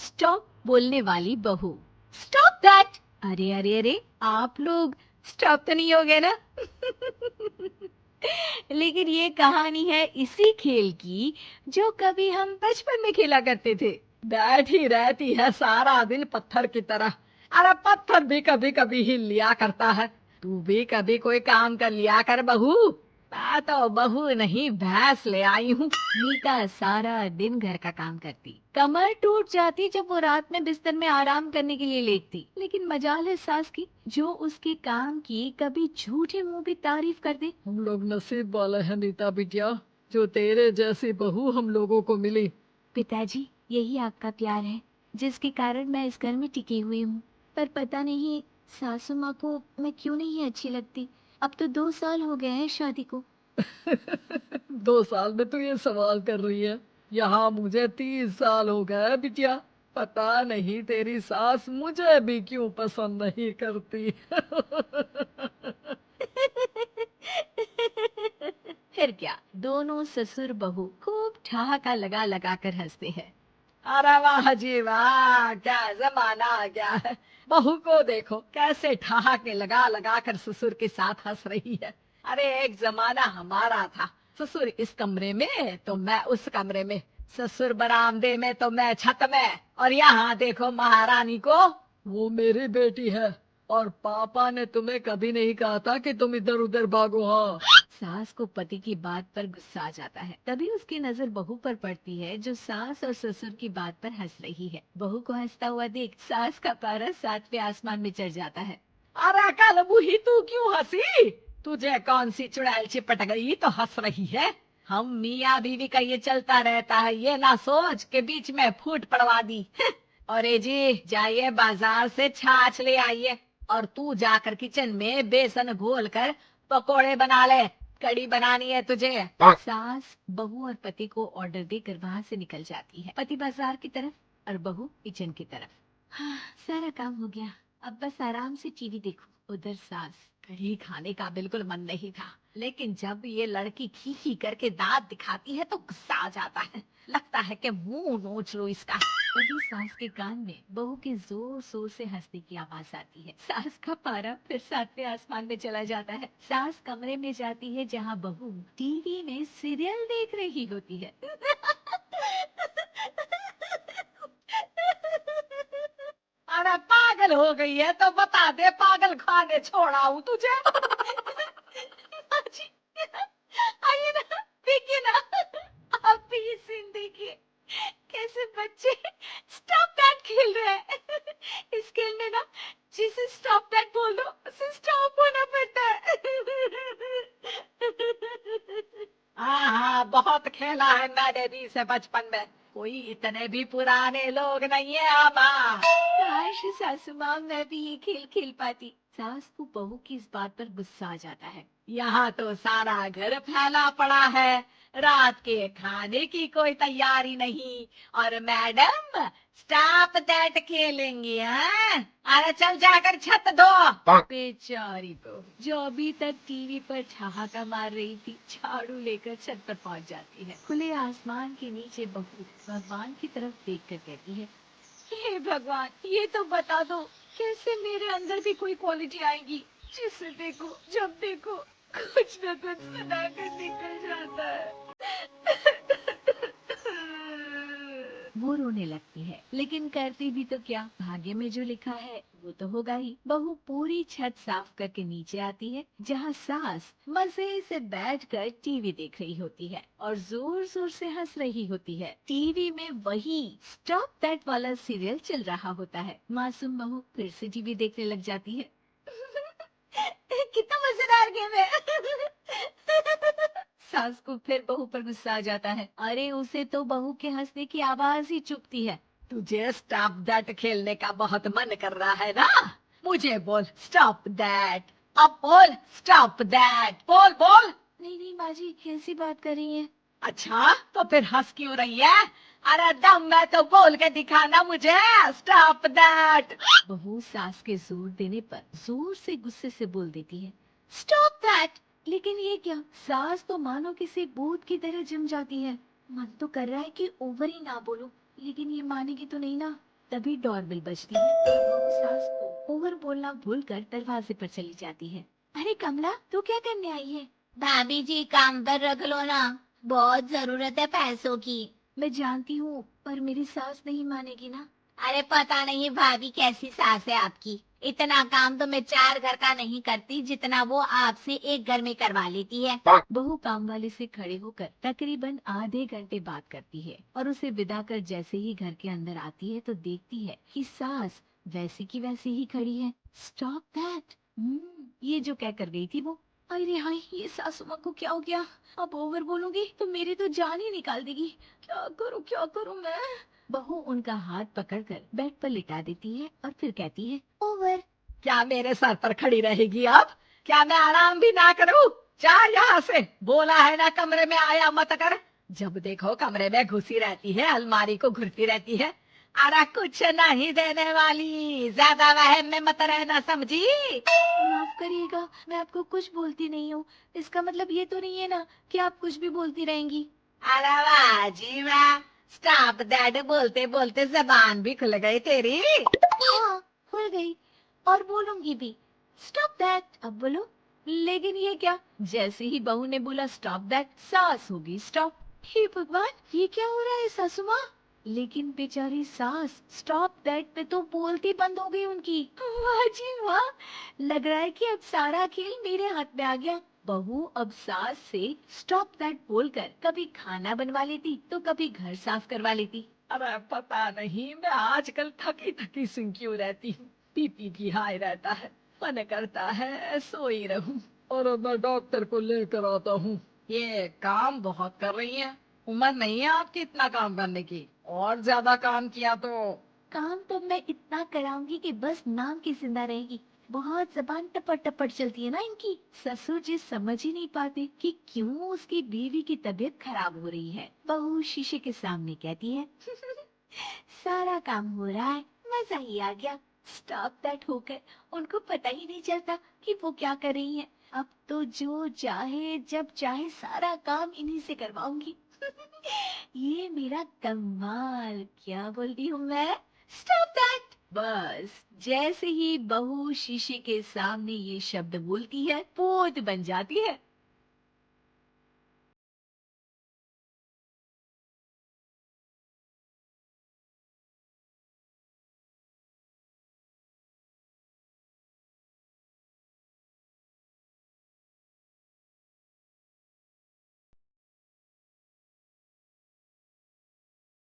Stop बोलने वाली बहू। Stop that. अरे अरे अरे, आप लोग स्टॉप तो नहीं हो गए ना? लेकिन ये कहानी है इसी खेल की जो कभी हम बचपन में खेला करते थे। बैठी रहती है सारा दिन पत्थर की तरह। अरे पत्थर भी कभी कभी हिल लिया करता है। तू भी कभी कोई काम कर लिया कर बहू। मैं तो बहू नहीं भैंस ले आई हूँ। मीता सारा दिन घर का काम करती, कमर टूट जाती जब वो रात में बिस्तर में आराम करने के लिए लेटती। लेकिन मजाल है सास की, जो उसके काम की कभी झूठे मुंह भी तारीफ कर दे। हम लोग नसीब वाले हैं नीता बिटिया, जो तेरे जैसी बहू हम लोगों को मिली। पिताजी, यही आपका प्यार है जिसके कारण मैं इस घर में टिकी हुई हूँ। पर पता नहीं सासू माँ को मैं क्यों नहीं अच्छी लगती। अब तो 2 साल हो गए हैं शादी को। 2 साल में तू ये सवाल कर रही है? यहाँ मुझे 30 साल हो गए बिटिया। पता नहीं तेरी सास मुझे भी क्यों पसंद नहीं करती। फिर क्या, दोनों ससुर बहू खूब ठहाका लगा लगा कर हंसते हैं। अरे वाह जी वाह, क्या जमाना आ गया है। बहू को देखो कैसे ठहाके लगा लगा कर ससुर के साथ हंस रही है। अरे एक जमाना हमारा था, ससुर इस कमरे में तो मैं उस कमरे में, ससुर बरामदे में तो मैं छत में, और यहाँ देखो महारानी को। वो मेरी बेटी है और पापा ने तुम्हें कभी नहीं कहा था कि तुम इधर उधर भागो। हाँ, सास को पति की बात पर गुस्सा आ जाता है। तभी उसकी नजर बहू पर पड़ती है जो सास और ससुर की बात पर हंस रही है। बहू को हंसता हुआ देख सास का पारा 7वें आसमान में चढ़ जाता है। अरे कल बूही तू क्यों हंसी? तुझे कौन सी चुड़ैल चिपट गई तो हंस रही है? हम मियाँ बीवी का ये चलता रहता है, ये ना सोच के बीच में फूट पड़वा दी। और जी जाइए बाजार से छाछ ले आइए, और तू जाकर किचन में बेसन घोल कर पकोड़े बना ले, कड़ी बनानी है तुझे। सास बहू और पति को ऑर्डर देकर वहाँ से निकल जाती है। पति बाजार की तरफ और बहू किचन की तरफ। हाँ, सारा काम हो गया, अब बस आराम से टीवी देखो। उधर सास, कढ़ी खाने का बिल्कुल मन नहीं था, लेकिन जब ये लड़की खी खी करके दांत दिखाती है तो गुस्सा आ जाता है। लगता है कि मुंह नोच लो इसका। तभी सास के कान में बहू के जोर शोर से हंसने की आवाज आती है। सास का पारा फिर 7वें आसमान में चला जाता है। सास कमरे में जाती है जहाँ बहू टीवी में सीरियल देख रही होती है। अरे पागल हो गई है तो बता दे, पागल खाने छोड़ाऊं तुझे? जी, आइए ना, देखिए ना, आप भी ये सीन देखिए, कैसे बच्चे स्टॉप दैट खेल रहे हैं। इस खेल में ना जिसे स्टॉप दैट बोल दो उसे स्टॉप होना पड़ता है। हाँ हाँ, बहुत खेला है मैंने भी इसे बचपन में। कोई इतने भी पुराने लोग नहीं है आमा। काश सासू माँ मैं भी ये खेल खेल पाती। सास को बहू की इस बात पर गुस्सा आ जाता है। यहाँ तो सारा घर फैला पड़ा है, रात के खाने की कोई तैयारी नहीं, और मैडम स्टॉप दैट खेलेंगी? हाँ, अरे चल जाकर छत धो। बेचारी बहू जो अभी तक टीवी पर ठहाका मार रही थी, झाड़ू लेकर छत पर पहुंच जाती है। खुले आसमान के नीचे बहू भगवान की तरफ देखकर कहती है, हे भगवान, ये तो बता दो कैसे मेरे अंदर भी कोई क्वालिटी आएगी जिसे देखो जब देखो कुछ न कुछ सुनाकर निकल जाता है। वो रोने लगती है, लेकिन करती भी तो क्या, भाग्य में जो लिखा है वो तो होगा ही। बहू पूरी छत साफ करके नीचे आती है जहाँ सास मजे से बैठकर टीवी देख रही होती है और जोर जोर से हंस रही होती है। टीवी में वही स्टॉप दैट वाला सीरियल चल रहा होता है। मासूम बहू फिर से टीवी देखने लग जाती है। कितना मजेदार गेम है। सास को फिर बहू पर गुस्सा आ जाता है। अरे उसे तो बहू के हंसने की आवाज ही चुभती है। तुझे स्टॉप दैट खेलने का बहुत मन कर रहा है ना? मुझे बोल स्टॉप दैट, अब बोल स्टॉप दैट, बोल बोल। नहीं नहीं माँ जी, कैसी बात कर रही हैं? अच्छा तो फिर हंस क्यों रही है? अरे दम में तो बोल के दिखाना मुझे स्टॉप दैट। बहू सास के जोर देने पर जोर से गुस्से से बोल देती है, स्टॉप दैट। लेकिन ये क्या, सास तो मानो किसी भूत की तरह जम जाती है। मन तो कर रहा है कि ओवर ही ना बोलूं, लेकिन ये मानेगी तो नहीं ना। तभी डोरबेल बजती है और बहू सास को ओवर बोलना भूलकर दरवाजे पर चली जाती है। अरे कमला, तू क्या करने आई है? भाभी जी काम पर रख लो ना, बहुत जरूरत है पैसों की। मैं जानती हूँ, पर मेरी सास नहीं मानेगी ना। अरे पता नहीं भाभी कैसी सास है आपकी, इतना काम तो मैं 4 घर का नहीं करती जितना वो आपसे एक घर में करवा लेती है। बहू काम वाले से खड़े होकर तकरीबन आधे घंटे बात करती है और उसे विदा कर जैसे ही घर के अंदर आती है तो देखती है कि सास वैसी की वैसी ही खड़ी है। Stop that. ये जो कह कर गई थी वो। अरे हाय, ये सासू माँ को क्या हो गया? अब ओवर बोलूंगी तो मेरी तो जान ही निकाल देगी। क्या करूँ मैं? बहू उनका हाथ पकड़कर बेड पर लिटा देती है और फिर कहती है, ओवर। क्या मेरे सर पर खड़ी रहेगी अब? क्या मैं आराम भी ना करूं? जा यहाँ से, बोला है ना कमरे में आया मत कर। जब देखो कमरे में घुसी रहती है, अलमारी को घुरती रहती है। अरे कुछ नहीं देने वाली, ज्यादा वहम में मत रहना, समझी? माफ करिएगा, मैं आपको कुछ बोलती नहीं हूँ। इसका मतलब ये तो नहीं है ना कि आप कुछ भी बोलती रहेंगी। अरे वाह जी वाह, स्टॉप दैट बोलते बोलते जबान भी खुल गई तेरी। हाँ, खुल गई और बोलूंगी भी। Stop that. अब बोलो। लेकिन ये क्या? जैसे ही बहू ने बोला स्टॉप दैट, सास होगी स्टॉप। हे भगवान, ये क्या हो रहा है सासू माँ? लेकिन बेचारी सास स्टॉप दैट पे तो बोलती बंद हो गई उनकी। वाह जी वाह, लग रहा है कि अब सारा खेल मेरे हाथ में आ गया। बहू अब सास से स्टॉप दैट बोलकर कभी खाना बनवा लेती तो कभी घर साफ करवा लेती। अरे पता नहीं, मैं आजकल थकी थकी सी क्यों रहती हूँ। बीपी भी हाई रहता है, मन करता है सोई रहूं। और मैं डॉक्टर को लेकर आता हूँ। ये काम बहुत कर रही है, उम्र नहीं है आपकी इतना काम करने की। और ज्यादा काम किया तो काम तो मैं इतना कराऊंगी कि बस नाम की जिंदा रहेगी। बहुत जबान टपट टपट चलती है ना इनकी। ससुर जी समझ ही नहीं पाते कि क्यों उसकी बीवी की तबीयत खराब हो रही है। बहू शीशे के सामने कहती है, सारा काम हो रहा है, मजा ही आ गया। स्टॉप दैट होकर उनको पता ही नहीं चलता कि वो क्या कर रही है। अब तो जो चाहे जब चाहे सारा काम इन्हीं से करवाऊंगी। ये मेरा कमाल, क्या बोल रही हूँ मैं? Stop that. बस जैसे ही बहू शीशे के सामने ये शब्द बोलती है, पोत बन जाती है।